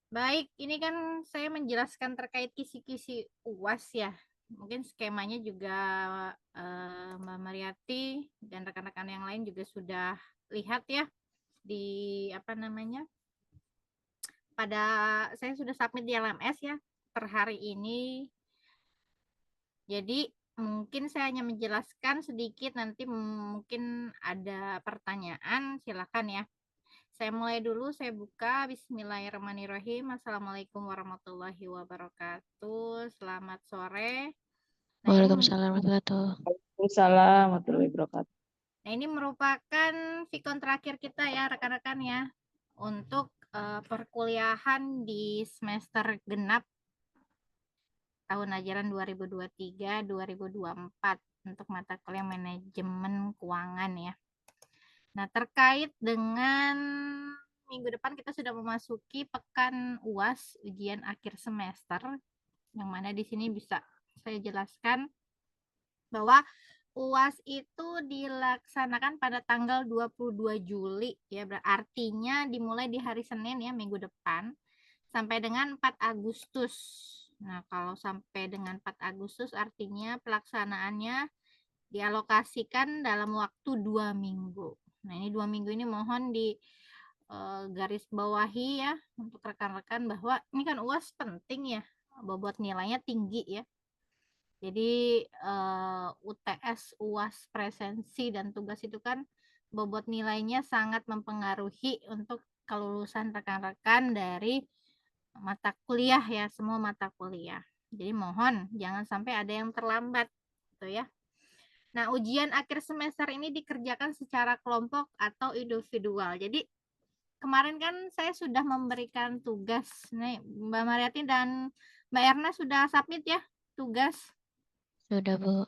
Baik, ini kan saya menjelaskan terkait kisi-kisi UAS ya. Mungkin skemanya juga Mbak Mariati dan rekan-rekan yang lain juga sudah lihat ya di apa namanya? Pada saya sudah submit di LMS ya per hari ini. Jadi mungkin saya hanya menjelaskan sedikit, nanti mungkin ada pertanyaan, silakan ya. Saya mulai dulu, saya buka. Bismillahirrahmanirrahim. Assalamualaikum warahmatullahi wabarakatuh. Selamat sore. Nah, Waalaikumsalam warahmatullahi wabarakatuh. Waalaikumsalam warahmatullahi wabarakatuh. ini merupakan vikon terakhir kita ya, rekan-rekan ya, untuk perkuliahan di semester genap tahun ajaran 2023-2024 untuk mata kuliah manajemen keuangan ya. Nah, terkait dengan minggu depan kita sudah memasuki pekan UAS, ujian akhir semester, yang mana di sini bisa saya jelaskan bahwa UAS itu dilaksanakan pada tanggal 22 Juli ya, artinya dimulai di hari Senin ya, minggu depan sampai dengan 4 Agustus. Nah, kalau sampai dengan 4 Agustus artinya pelaksanaannya dialokasikan dalam waktu 2 minggu. Nah, ini 2 minggu ini mohon di garis bawahi ya untuk rekan-rekan bahwa ini kan UAS penting ya, bobot nilainya tinggi ya. Jadi UTS, UAS, presensi dan tugas itu kan bobot nilainya sangat mempengaruhi untuk kelulusan rekan-rekan dari mata kuliah ya, semua mata kuliah. Jadi mohon jangan sampai ada yang terlambat gitu ya. Nah, ujian akhir semester ini dikerjakan secara kelompok atau individual. Jadi kemarin kan saya sudah memberikan tugas nih, Mbak Mariati dan Mbak Erna sudah submit ya tugas. Sudah, Bu.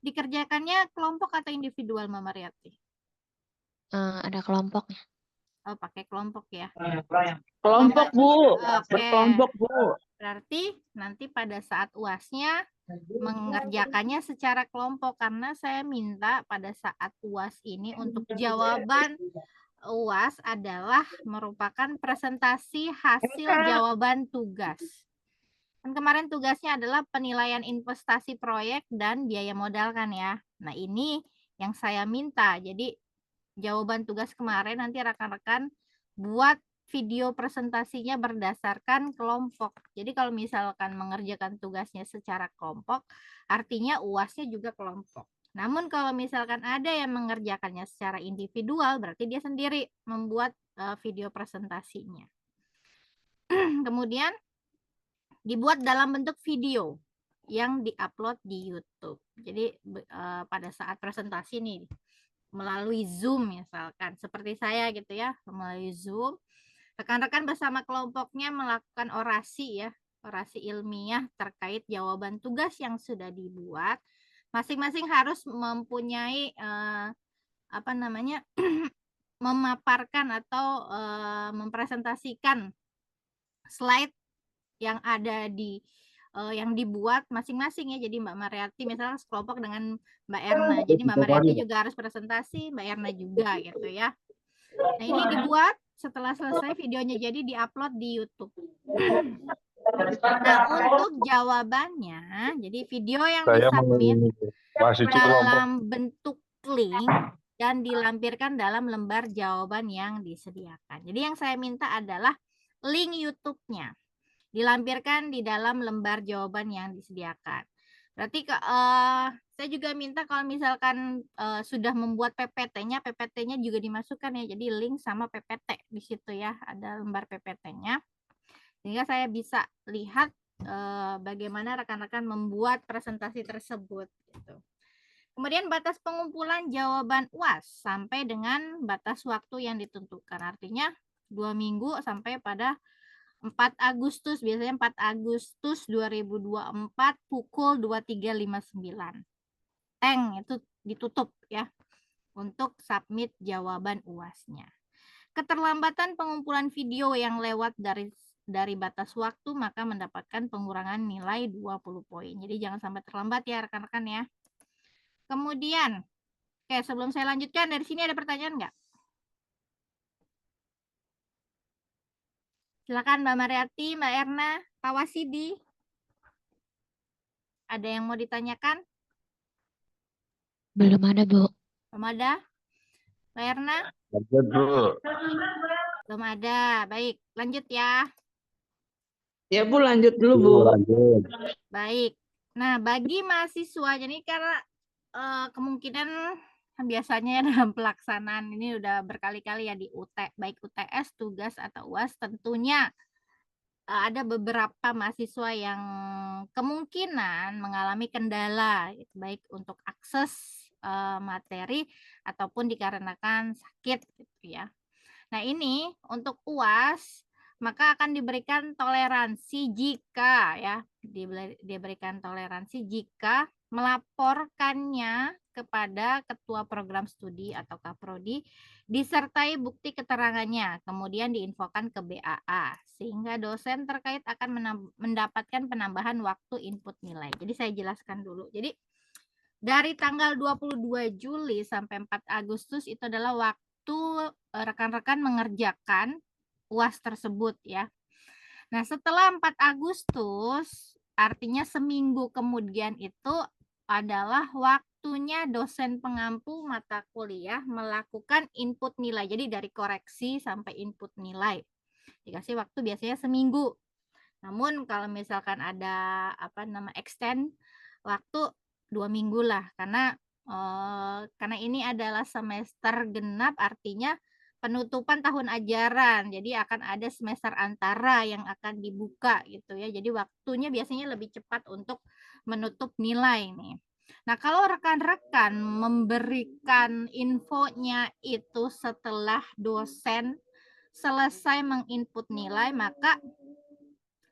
Dikerjakannya kelompok atau individual, Mbak Mariati? Ada kelompoknya. Oh, pakai kelompok ya. Kelompok, Bu. Oke. Berkelompok, Bu. Berarti nanti pada saat UAS-nya mengerjakannya secara kelompok, karena saya minta pada saat UAS ini untuk jawaban UAS adalah merupakan presentasi hasil jawaban tugas. Kan kemarin tugasnya adalah penilaian investasi proyek dan biaya modal kan ya. Nah, ini yang saya minta. Jadi jawaban tugas kemarin nanti rekan-rekan buat video presentasinya berdasarkan kelompok. Jadi kalau misalkan mengerjakan tugasnya secara kelompok, artinya UASnya juga kelompok. Namun kalau misalkan ada yang mengerjakannya secara individual, berarti dia sendiri membuat video presentasinya. Kemudian dibuat dalam bentuk video yang diupload di YouTube. Jadi pada saat presentasi nih melalui Zoom misalkan seperti saya gitu ya, melalui Zoom, rekan-rekan bersama kelompoknya melakukan orasi ya, orasi ilmiah terkait jawaban tugas yang sudah dibuat. Masing-masing harus mempunyai apa namanya? memaparkan atau mempresentasikan slide yang ada di yang dibuat masing-masing ya. Jadi Mbak Mariati misalnya sekelompok dengan Mbak Erna. Jadi Mbak Mariati juga harus presentasi, Mbak Erna juga gitu ya. Nah, ini dibuat setelah selesai videonya jadi diupload di YouTube. Nah, untuk jawabannya, jadi video yang disubmit dalam bentuk link dan dilampirkan dalam lembar jawaban yang disediakan. Jadi yang saya minta adalah link YouTube-nya dilampirkan di dalam lembar jawaban yang disediakan. Berarti saya juga minta kalau misalkan sudah membuat PPT-nya, PPT-nya juga dimasukkan ya. Jadi link sama PPT di situ ya, ada lembar PPT-nya. Sehingga saya bisa lihat bagaimana rekan-rekan membuat presentasi tersebut gitu. Kemudian batas pengumpulan jawaban UAS sampai dengan batas waktu yang ditentukan. Artinya 2 minggu sampai pada 4 Agustus, biasanya 4 Agustus 2024 pukul 23.59. Itu ditutup ya untuk submit jawaban UAS-nya. Keterlambatan pengumpulan video yang lewat dari batas waktu maka mendapatkan pengurangan nilai 20 poin. Jadi jangan sampai terlambat ya rekan-rekan ya. Kemudian, oke, sebelum saya lanjutkan, dari sini ada pertanyaan nggak? Silakan Mbak Mariati, Mbak Erna, Pak Wasidi. Ada yang mau ditanyakan? Belum ada, Bu. Belum ada? Mbak Erna? Lanjut, Bu. Belum ada. Baik, lanjut ya. Ya Bu, lanjut dulu Bu. Lanjut. Baik. Nah, bagi mahasiswa, jadi karena kemungkinan biasanya dalam pelaksanaan ini udah berkali-kali ya di baik UTS, tugas atau UAS, tentunya ada beberapa mahasiswa yang kemungkinan mengalami kendala, gitu, baik untuk akses materi ataupun dikarenakan sakit, gitu ya. Nah, ini untuk UAS maka akan diberikan toleransi jika ya diberikan toleransi jika melaporkannya kepada ketua program studi atau kaprodi disertai bukti keterangannya, kemudian diinfokan ke BAA sehingga dosen terkait akan mendapatkan penambahan waktu input nilai. Jadi saya jelaskan dulu. Jadi dari tanggal 22 Juli sampai 4 Agustus itu adalah waktu rekan-rekan mengerjakan UAS tersebut ya. Nah, setelah 4 Agustus, artinya seminggu kemudian itu adalah waktunya dosen pengampu mata kuliah melakukan input nilai. Jadi dari koreksi sampai input nilai. Dikasih waktu biasanya seminggu. Namun kalau misalkan ada extend waktu 2 minggu lah karena ini adalah semester genap, artinya penutupan tahun ajaran. Jadi akan ada semester antara yang akan dibuka gitu ya. Jadi waktunya biasanya lebih cepat untuk menutup nilai nih. Nah, kalau rekan-rekan memberikan infonya itu setelah dosen selesai menginput nilai, maka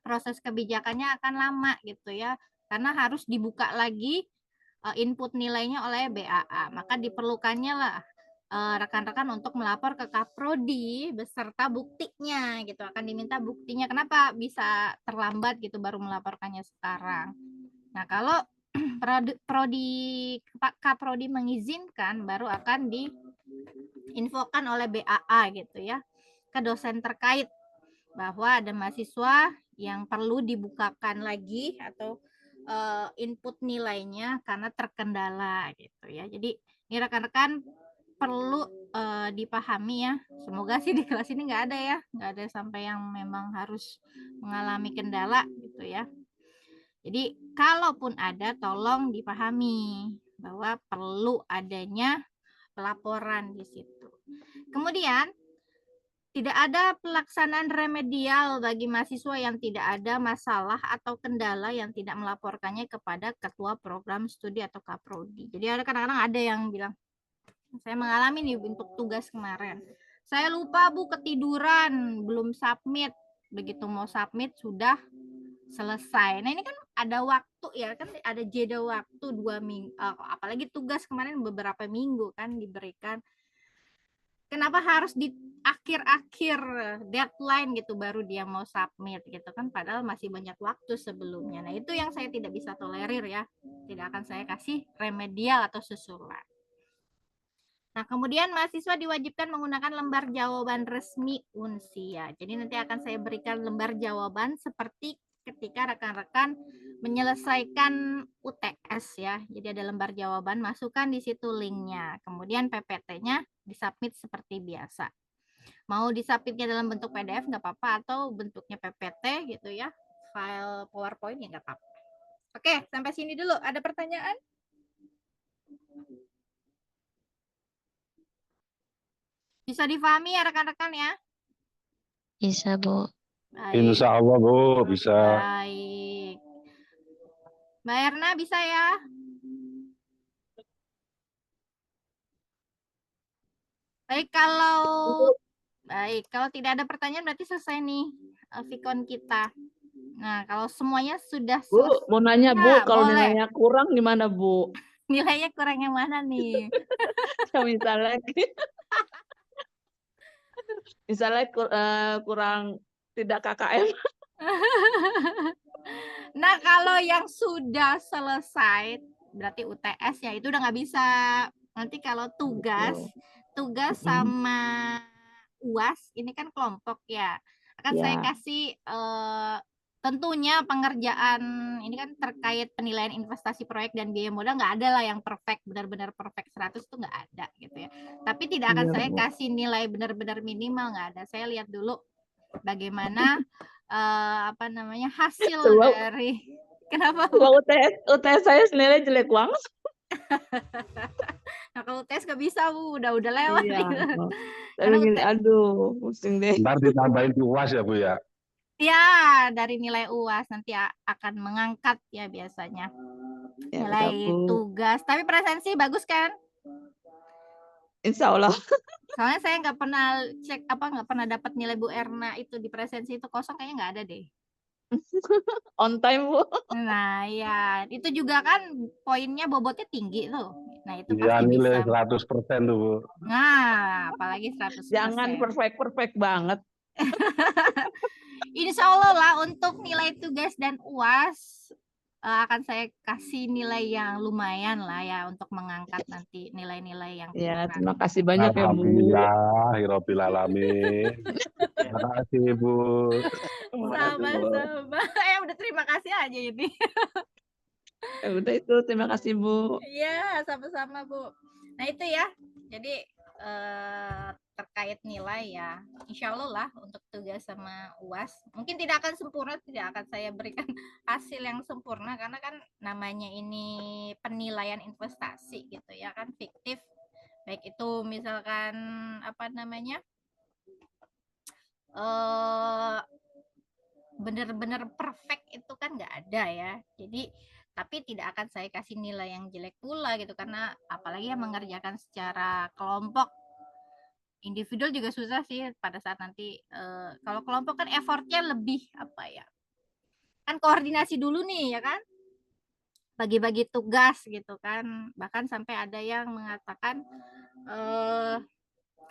proses kebijakannya akan lama gitu ya. Karena harus dibuka lagi input nilainya oleh BAA. Maka diperlukannya lah rekan-rekan untuk melapor ke Kaprodi beserta buktinya gitu. Akan diminta buktinya. Kenapa bisa terlambat gitu baru melaporkannya sekarang. Nah, kalau Kaprodi mengizinkan baru akan diinfokan oleh BAA gitu ya ke dosen terkait bahwa ada mahasiswa yang perlu dibukakan lagi atau input nilainya karena terkendala gitu ya. Jadi ini rekan-rekan perlu dipahami ya. Semoga sih di kelas ini nggak ada ya, nggak ada sampai yang memang harus mengalami kendala gitu ya. Jadi kalaupun ada, tolong dipahami bahwa perlu adanya pelaporan di situ. Kemudian tidak ada pelaksanaan remedial bagi mahasiswa yang tidak ada masalah atau kendala yang tidak melaporkannya kepada ketua program studi atau kaprodi. Jadi ada kadang-kadang ada yang bilang, saya mengalami nih untuk tugas kemarin. Saya lupa Bu, ketiduran, belum submit. Begitu mau submit sudah selesai. Nah, ini kan ada waktu ya, kan ada jeda waktu 2 minggu. Apalagi tugas kemarin beberapa minggu kan diberikan. Kenapa harus di akhir-akhir deadline gitu baru dia mau submit gitu kan, padahal masih banyak waktu sebelumnya. Nah, itu yang saya tidak bisa tolerir ya. Tidak akan saya kasih remedial atau susulan. Nah, kemudian mahasiswa diwajibkan menggunakan lembar jawaban resmi Unsia. Jadi nanti akan saya berikan lembar jawaban seperti ketika rekan-rekan menyelesaikan UTS ya. Jadi ada lembar jawaban, masukkan di situ linknya. Kemudian PPT-nya disubmit seperti biasa. Mau disubmitnya dalam bentuk PDF nggak apa-apa atau bentuknya PPT gitu ya. File PowerPoint ya nggak apa-apa. Oke, sampai sini dulu. Ada pertanyaan? Bisa difahami ya rekan-rekan ya? Bisa, Bu. Baik. Insya Allah, Bu, bisa. Baik. Mbak Erna bisa ya? Baik, kalau tidak ada pertanyaan berarti selesai nih Vicon kita. Nah, kalau semuanya sudah Bu, selesai. mau nanya Bu, Ya, kalau boleh. nilainya kurang gimana Bu? Nilainya kurang yang mana nih? misalnya kurang tidak KKM. Nah, kalau yang sudah selesai berarti UTS ya itu udah nggak bisa. Nanti kalau tugas sama UAS ini kan kelompok ya, akan saya Ya. kasih tentunya pengerjaan ini kan terkait penilaian investasi proyek dan biaya modal nggak ada lah yang perfect, benar-benar perfect 100 itu nggak ada gitu ya. Tapi tidak akan Iya, saya Bu. kasih nilai benar-benar minimal, nggak ada. Saya lihat dulu bagaimana apa namanya hasil Sebab dari kenapa Bu? sebab UTS saya nilai jelek banget. Nah kalau tes nggak bisa Bu, udah lewat Iya. gitu. Tapi Karena gini, aduh, pusing deh. Ntar ditambahin di UAS ya Bu ya. ya dari nilai UAS nanti akan mengangkat ya biasanya Ya, nilai Bu. tugas. Tapi presensi bagus kan? Insya Allah. Soalnya saya nggak pernah cek nggak pernah dapat nilai Bu Erna itu di presensi itu kosong, kayaknya nggak ada deh. On time, Bu. Nah ya itu juga kan poinnya bobotnya tinggi tuh. Nah itu Iya pasti nilai bisa. 100% tuh Bu. Nah apalagi 100%. Jangan perfect banget. Insya Allah lah untuk nilai tugas dan UAS akan saya kasih nilai yang lumayan lah ya untuk mengangkat nanti nilai-nilai yang Ya, kurang. terima kasih banyak ya, Bu. Alhamdulillah, Hirobil Alamin. Terima kasih Bu. Sama-sama. Udah terima kasih aja ini. Ya udah itu, terima kasih, Bu. Iya, sama-sama Bu. Nah itu ya, jadi terkait nilai ya, insya Allah lah untuk tugas sama UAS. Mungkin tidak akan sempurna, tidak akan saya berikan hasil yang sempurna karena kan namanya ini penilaian investasi gitu ya kan, fiktif. Baik itu misalkan apa namanya, benar-benar perfect itu kan nggak ada ya. Jadi tapi tidak akan saya kasih nilai yang jelek pula gitu karena apalagi yang mengerjakan secara kelompok, individual juga susah sih pada saat nanti kalau kelompok kan effortnya lebih apa ya, kan koordinasi dulu nih ya kan, bagi-bagi tugas gitu kan, bahkan sampai ada yang mengatakan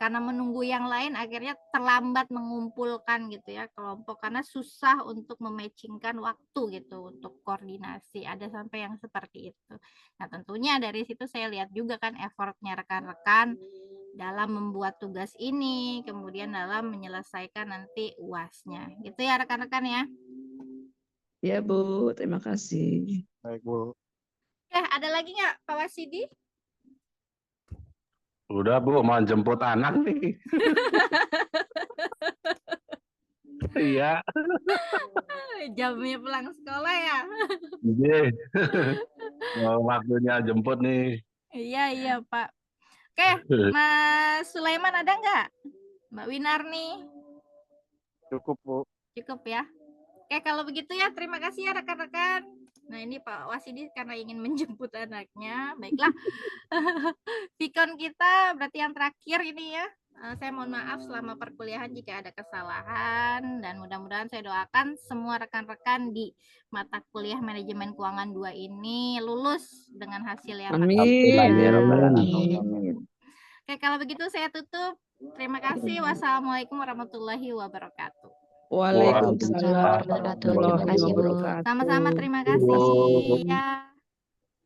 karena menunggu yang lain akhirnya terlambat mengumpulkan gitu ya kelompok karena susah untuk mematchingkan waktu gitu untuk koordinasi, ada sampai yang seperti itu. Nah tentunya dari situ saya lihat juga kan effortnya rekan-rekan dalam membuat tugas ini kemudian dalam menyelesaikan nanti UASnya gitu ya rekan-rekan ya. Ya, Bu. Terima kasih. Baik Bu. Ada lagi nggak Pak Wasidi? Udah Bu, mau jemput anak nih. Iya. Jamnya pulang sekolah ya. Iya. Mau waktunya jemput nih. Iya Pak. Oke, Mas Sulaiman ada nggak? Mbak Winarni? Cukup Bu. Cukup ya. Oke, kalau begitu ya terima kasih ya rekan-rekan. Nah ini Pak Wasidi karena ingin menjemput anaknya. Baiklah. Pikon kita berarti yang terakhir ini ya. Saya mohon maaf selama perkuliahan jika ada kesalahan dan mudah-mudahan saya doakan semua rekan-rekan di mata kuliah manajemen keuangan 2 ini lulus dengan hasil yang Amin. Ya Rabbal Amin. Alamin. Oke, kalau begitu saya tutup. Terima kasih. Wassalamualaikum warahmatullahi wabarakatuh. Waalaikumsalam Waalaikumsalam warahmatullahi wabarakatuh. Terima warahmatullahi kasih, Bu. wabarakatuh. Sama-sama, terima kasih. Ya.